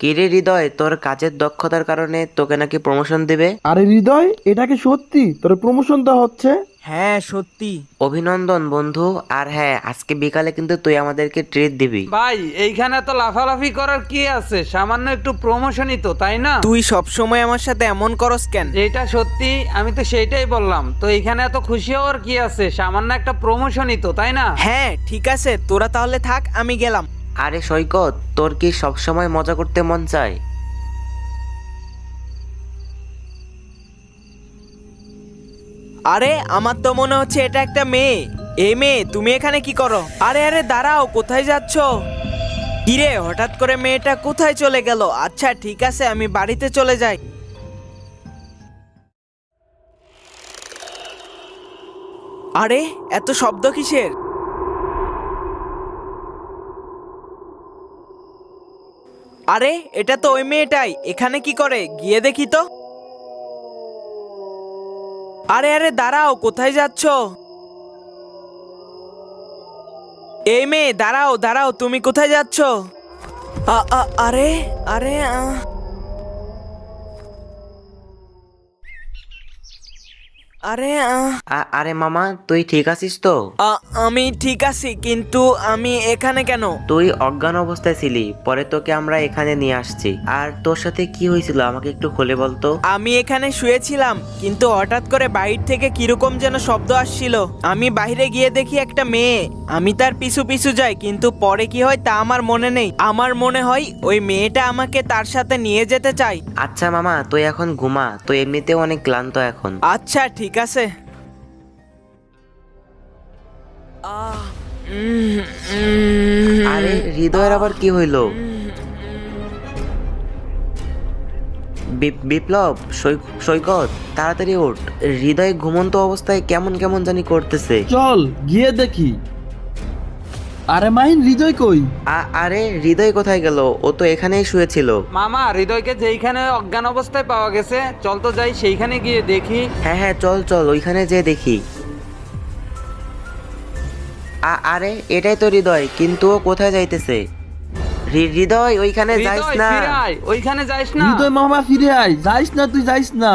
কিরে হৃদয়, তোর কাজের দক্ষতার কারণে তোকে নাকি প্রমোশন দিবে। আরে হৃদয়, এটা কি সত্যি তোর প্রমোশন দেওয়া হচ্ছে? হ্যাঁ সত্যি। অভিনন্দন বন্ধু। আর হ্যাঁ, আজকে বিকালে কিন্তু তুই আমাদেরকে ট্রিট দিবি। ভাই এইখানে তো লাফালাফি করার কি আছে, সামান্য একটু প্রমোশনই তো, তাই না? তুই সব সময় আমার সাথে এমন করস কেন? যেটা সত্যি আমি তো সেইটাই বললাম, তো এইখানে এত খুশি হওয়ার কি আছে, সামান্য একটা প্রমোশনই তো, তাই না? হ্যাঁ ঠিক আছে, তোরা তাহলে থাক, আমি গেলাম। আরে সৈকত, তোর কি সবসময় মজা করতে মন চায়? আরে আমার তো মনে হচ্ছে এটা একটা মেয়ে। এই মেয়ে, তুমি এখানে কি করো? আরে আরে দাঁড়াও, কোথায় যাচ্ছ? কিরে, হঠাৎ করে মেয়েটা কোথায় চলে গেল? আচ্ছা ঠিক আছে, আমি বাড়িতে চলে যাই। আরে এত শব্দ কিসের? আরে এটা তো ওই মেয়েটাই, এখানে কি করে? গিয়ে দেখি তো। আরে আরে দাঁড়াও, কোথায় যাচ্ছ? এই মেয়ে, দাঁড়াও দাঁড়াও, তুমি কোথায় যাচ্ছ? আরে আরে আরে আরে মামা, তুই ঠিক আছিস তো? আমি ঠিক আছি, কিন্তু আমি এখানে কেন? তুই অজ্ঞান অবস্থায় ছিলি, পরে তোকে আমরা এখানে নিয়ে আসছি। আর তোর সাথে কি হয়েছিল আমাকে একটু খুলে বলতো। আমি এখানে শুয়েছিলাম, কিন্তু হঠাৎ করে বাইরে থেকে কিরকম যেন শব্দ আসছিল। আমি বাইরে গিয়ে দেখি একটা মেয়ে। আমি তার পিছু পিছু যাই, কিন্তু পরে কি হয় তা আমার মনে নেই। আমার মনে হয় ওই মেয়েটা আমাকে তার সাথে নিয়ে যেতে চায়। আচ্ছা মামা, তুই এখন ঘুমা, তুই এমনিতেও অনেক ক্লান্ত এখন। আচ্ছা ঠিক আছে। আরে হৃদয়ের আবার কি হইলো? বিপ্লব, সৈকত, তাড়াতাড়ি ওঠ। হৃদয় ঘুমন্ত অবস্থায় কেমন কেমন জানি করতেছে। চল গিয়ে দেখি। আরে মাহিন, হৃদয় কই? আরে হৃদয় কোথায় গেল? ও তো এখানেই শুয়েছিল। মামা, হৃদয়কে যেইখানে অজ্ঞান অবস্থায় পাওয়া গেছে, চল তো যাই সেইখানে গিয়ে দেখি। হ্যাঁ হ্যাঁ, চল চল, ওইখানে যেয়ে দেখি। আরে এটাই তো হৃদয়, কিন্তু ও কোথায় যাইতেছে? হৃদয়, ওইখানে যাইস হৃদয় না। ফিরে আয়, ওইখানে যাইস না। হৃদয় মামা, ফিরে আয়, যাইস না, তুই যাইস না।